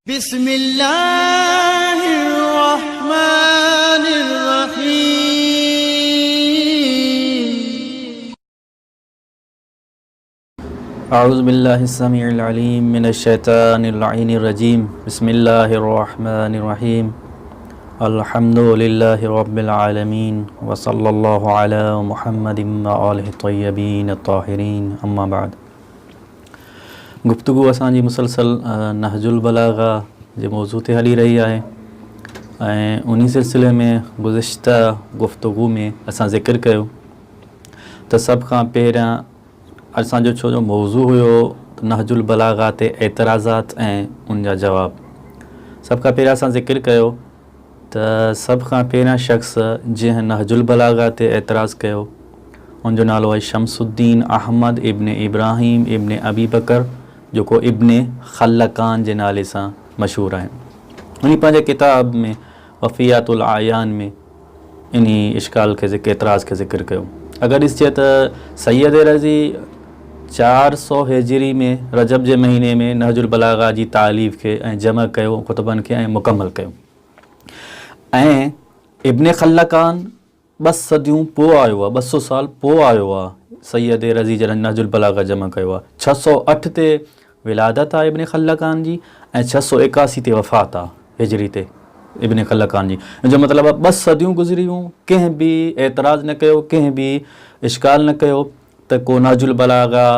बिस्मिल्लाहिर्रहमानिर्रहीम। अऊज़ुबिल्लाहिस्समीउल अलीम मिनश्शैतानिर्रजीम। बिस्मिल्लाहिर्रहमानिर्रहीम। अल्हम्दुलिल्लाहि रब्बिल आलमीन व सल्लल्लाहु अला मुहम्मदिन व आलिहि तय्यबीन ताहिरीन। अम्मा बाद। गुफ्तगू असांजी मुसलसल नहजुल बलागा जे मौज़ू ते हली रही आहे ऐं उन सिलसिले में गुज़िश्ता गुफ्तगू में असां ज़िक्र कयो त सभ खां पहिरियां असांजो छो जो मौज़ू हुयो नहजुल बलागा ते एतराज़ात ऐं उन जा जवाब। सभ खां पहिरियां असां ज़िक्र कयो त सभ खां पहिरियां शख़्स जंहिं नहजुल बलागा ते एतराज़ कयो उनजो नालो आहे शमसुद्दीन अहमद इब्न इब्राहिम इब्न अबी बकर, जेको इब्न खल्लकान जे नाले सां मशहूरु आहिनि। उन पंहिंजे किताब में वफ़ियातुल आयान में इन इश्काल खे एतराज़ खे ज़िक्र कयो। अगरि ॾिसजे त सैयद रज़ी 400 हिजरी में रजब जे महीने में नहजुल बलागा जी तालीफ़ खे ऐं जमा कयो, कुतुबनि खे ऐं मुकमल कयो। ऐं इब्न खल्लकान 2 सदियूं पोइ आयो आहे, 200 साल पोइ आयो आहे। सैयद रज़ी जॾहिं नहजुल बलागा जमा कयो आहे 608 ते विलादत आहे इब्न खल्लकान जी ऐं 681 ते वफ़ात आहे हिजरी ते इब्न खल्लकान जी। जो मतिलबु आहे 2 सदियूं गुज़री वियूं, कंहिं बि एतराज़ न कयो, कंहिं बि इश्काल न कयो त को नहजुल बलागा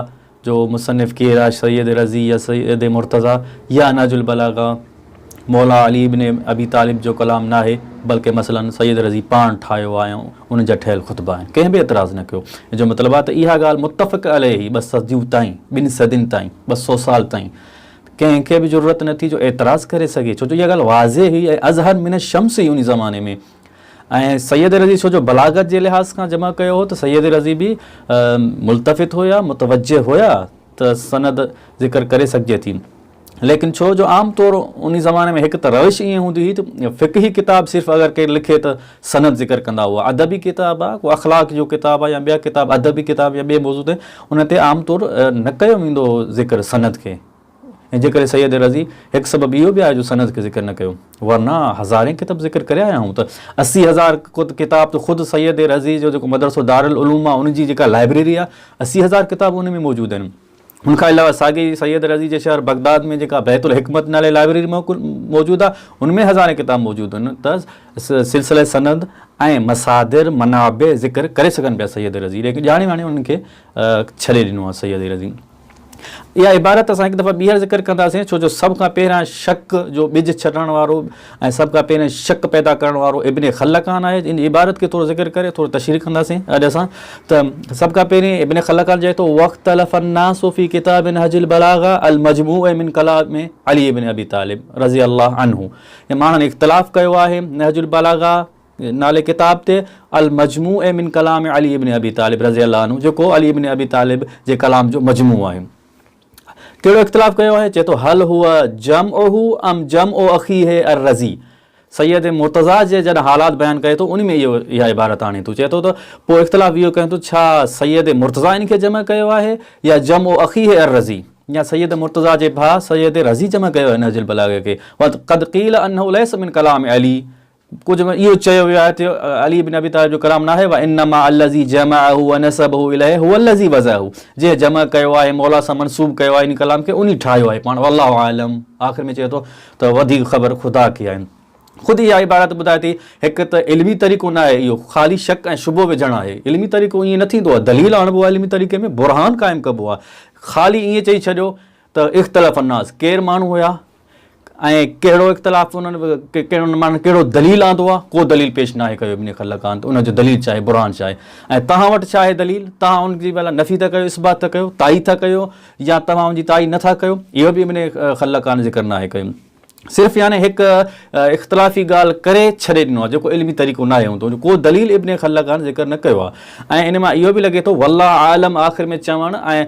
जो मुसन्निफ़ केरु आहे, सैयद रज़ी या सैयद मुर्तज़ा या नहजुल बलागा मौला अली इब्न अबी तालिब जो कलाम न आहे, बल्कि मसलन सैयद रज़ी पाण ठाहियो आहे ऐं उन जा ठहियल ख़ुतबा आहिनि। कंहिं बि एतराज़ न कयो। जो मतिलबु आहे त इहा ॻाल्हि मुतफ़िक़ अलैहि 2 सदियूं ताईं, 2 सदियुनि ताईं, 200 साल ताईं कंहिंखे बि ज़रूरत न थी जो एतराज़ करे सघे, छो जो इहा ॻाल्हि वाज़े हुई ऐं अज़हर मिन शम्स हुई उन ज़माने में। ऐं सैयद रज़ी छो जो बलागत जे लिहाज़ खां जमा कयो हो त सैयद रज़ी बि मुल्तफ़ित हुया, मुतवज्जे हुया त सनद ज़िक्र करे सघिजे थी। लेकिन छो जो आम तौर उन ज़माने में हिकु त रविश ईअं हूंदी हुई त फ़िक़ही किताब सिर्फ़ु अगरि केरु लिखे त सनद ज़िक्र कंदा हुआ। अदबी किताब आहे, को अख़लाक़ जो किताब आहे या ॿिया किताब, अदबी किताब या ॿिए मौज़ू ते उन ते आम तौर न कयो वेंदो हो ज़िक्र सनद खे। ऐं जे करे सैयद रज़ी हिकु सबबु इहो बि आहे जो सनद खे ज़िक्र न कयो, वरना हज़ारें किताब ज़िक्र करे आया आहियूं। त 80,000 किताब त ख़ुदि सैयद रज़ी जो जेको मदरसो दारुल उलूम आहे उनजी जेका लाइब्रेरी आहे 80,000 किताब उन में मौजूदु आहिनि। उनखां अलावा साॻी सैयद रज़ी जे शहर बगदाद में जेका बैतुल हिकमत नाले लाइब्रेरी मौजूदु आहे उनमें हज़ारें किताब मौजूदु आहिनि। त सिलसिले सनद ऐं मसादिर मनाबे ज़िक्र करे सघनि पिया सैयद रज़ी, लेकिन ॼाणे वाणे उन्हनि खे छॾे ॾिनो आहे सैयद रज़ी। इहा इबारत असां हिकु दफ़ा ॿीहर ज़िक्र कंदासीं, छो जो सभ खां पहिरियां शक जो ॿिज छॾण वारो ऐं सभ खां पहिरियां शक पैदा करण वारो इब्न खल्लकान आहे। इन इबारत खे थोरो ज़िक्र करे थोरो तशरीह कंदासीं अॼु असां। त सभ खां पहिरीं इब्न खल्लकान चए थो वख़्तलफ़ अन्नासु फ़ी किताब नहजुल बलागा अल मजमू मिन कलाम अली इब्न अबी तालिब रज़ी अल्लाह अन्हु। माण्हुनि इख़्तिलाफ़ कयो आहे नहजुल बलागा नाले किताब ते अल मजमू मिन कलाम अली इब्न अबी तालिब रज़ी अल्लाह अन्हु, जेको अली इब्न अबी तालिब जे कलाम जो मजमू आहे। कहिड़ो इख़्तिलाफ़ कयो आहे? चए थो हल हुआ जमअहु अम जमअ अख़ीहि अर रज़ी। सैयद मुर्तज़ा जे जॾहिं हालात बयानु करे थो उन में इहा इबारत आणे थो। चए थो त पोइ इख़्तिलाफ़ इहो कयूं थो छा सैयद मुर्तज़ा इन खे जमा कयो आहे या जमअ अख़ीहि अर रज़ी, या सैयद मुर्तज़ा जे भाउ सैयद रज़ी जमा कयो आहे नहजुल बलागा खे। क़द क़ील अन्नहु लैसा मिन कलाम अली, कुझु इहो चयो वियो आहे त अली इब्न अबी तालिब जो कलाम न आहे। व इन्नमा अल्लज़ी जमअहु व नसबहु इलैहि हुव अल्लज़ी वज़अहु, जे जमा कयो आहे मौला सां मनसूब कयो आहे इन कलाम खे उन ठाहियो आहे पाण। वल्लाहु आलम, आख़िर में चए थो त वधीक ख़बर ख़ुदा खे आहे। ख़ुदि इहा इबारत ॿुधाए थी हिकु त इल्मी तरीक़ो न आहे, इहो ख़ाली शक ऐं शुबो विझणु आहे। इल्मी तरीक़ो ईअं न थींदो आहे, दलील आणिबो आहे इल्मी तरीक़े में, बुरहान क़ाइमु कबो आहे। ख़ाली ईअं चई छॾियो त इख़्तिलाफ़ अन्नास केरु माण्हू हुया ऐं कहिड़ो इख़्तिलाफ़ उन्हनि कहिड़ो माण्हू कहिड़ो दलील आंदो आहे, को दलील पेश न आहे कयो इब्न खल्लकान। त उनजो दलील छा आहे, बुरहान छा आहे, ऐं तव्हां वटि छा आहे दलील? तव्हां उनजी भला नफ़ी था कयो, इस्बात था कयो, ताई था कयो, या तव्हां उनजी ताई नथा कयो, इहो बि इब्न खल्लकान ज़िक्र न आहे कयो। सिर्फ़ु यानी हिकु इख़्तिलाफ़ी ॻाल्हि करे छॾे ॾिनो आहे, जेको इल्मी तरीक़ो न आहे हूंदो, को दलील इब्न खल्लकान ज़िक्र न कयो आहे। ऐं इन मां इहो बि लॻे थो वल्लाह आलम आख़िर में चवणु ऐं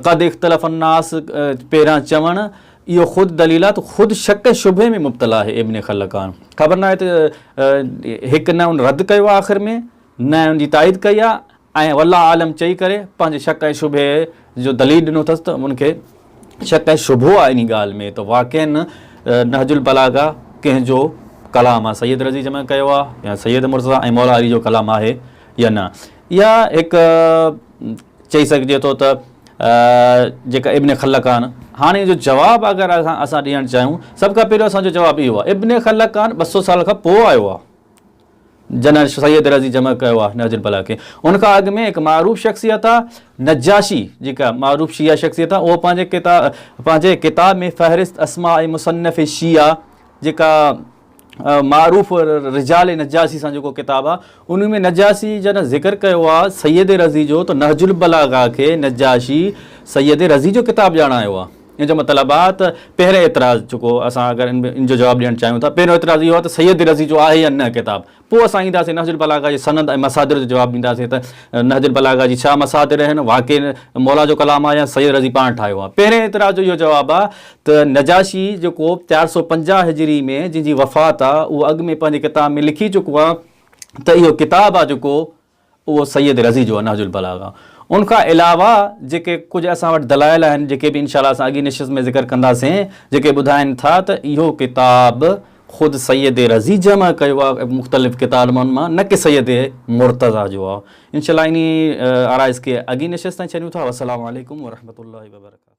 क़द इख़्तिलाफ़ अन्नास पहिरियां चवणु इहो ख़ुदि दलील आहे त ख़ुदि शक शुबे में मुब्तला आहे इब्न खल्लकान। ख़बर न आहे त हिकु न उन रद्द कयो आहे आख़िर में, न उनजी ताईद कई आहे ऐं वल्लाह आलम चई करे पंहिंजे शक ऐं शुबे जो दलील ॾिनो अथसि त उनखे शक ऐं शुबो आहे इन ॻाल्हि में त वाक़ई नहजुल बलागा कंहिंजो कलाम आहे, सैयद रज़ी जमा कयो आहे या सैयद मुर्तज़ा ऐं मौला अली जो कलाम आहे या न। इहा हिकु चई सघिजे थो त जेका इब्न खल्लकान, हाणे जो जवाबु अगरि असां ॾियणु चाहियूं, सभ खां पहिरियों असांजो जवाबु इहो आहे, इब्न खल्लकान 200 साल खां पोइ आयो आहे जन सैयद रज़ी जमा कयो आहे नहजुल बलागा खे। उनखां अॻु में हिकु मारूफ़ शख़्सियत आहे नजाशी, जेका मारूफ़ शिया शख़्सियत आहे, उहो पंहिंजे किताब में फ़हरिस्त अस्मा ऐं मुसन्नफ़ शिया, जेका मारूफ़ रिजाल नजासी सां जेको किताबु आहे, उन में नजासी जन ज़िक्र कयो आहे सैयद रज़ी जो, त नहजुल बलागा खे नजाशी सैयद रज़ी जो किताबु ॼाणायो आहे। इन जो मतिलबु आहे त पहिरें एतिराज़ु जेको असां अगरि इन जो जवाबु ॾियणु चाहियूं था, पहिरियों एतिराज़ु इहो आहे त सैयद रज़ी जो आहे या न किताबु, पोइ असां ईंदासीं नहजुल बलागा जे सनद ऐं मसादिर जो जवाबु ॾींदासीं त नहजुल बलागा जी छा मसादिर आहिनि, वाक़ई मौला जो कलाम आहे या सैयद रज़ी पाण ठाहियो आहे। पहिरें एतिराज़ जो इहो जवाबु आहे त नजाशी जेको 450 हिजरी में जंहिंजी वफ़ात आहे, उहो अॻु में पंहिंजे किताब में लिखी चुको आहे त इहो किताबु आहे जेको उहो सैयद रज़ी जो आहे नहजुल बलागा। उनखां अलावा जेके कुझु असां वटि दलाइल आहिनि, जेके बि इनशाअल्लाह असां अॻी निशिस्त में ज़िक्र कंदासीं, जेके ॿुधाइनि था त इहो किताबु ख़ुदि सैयद रज़ी जमा कयो आहे मुख़्तलिफ़ किताबनि मां, न कि सैयद मुर्तज़ा जो आहे। इनशाअल्लाह इन आराइज़ खे अॻी निशिस्त ताईं छॾियूं था। अस्सलामु अलैकुम वरहमतुल्लाहि वबरकातुहू।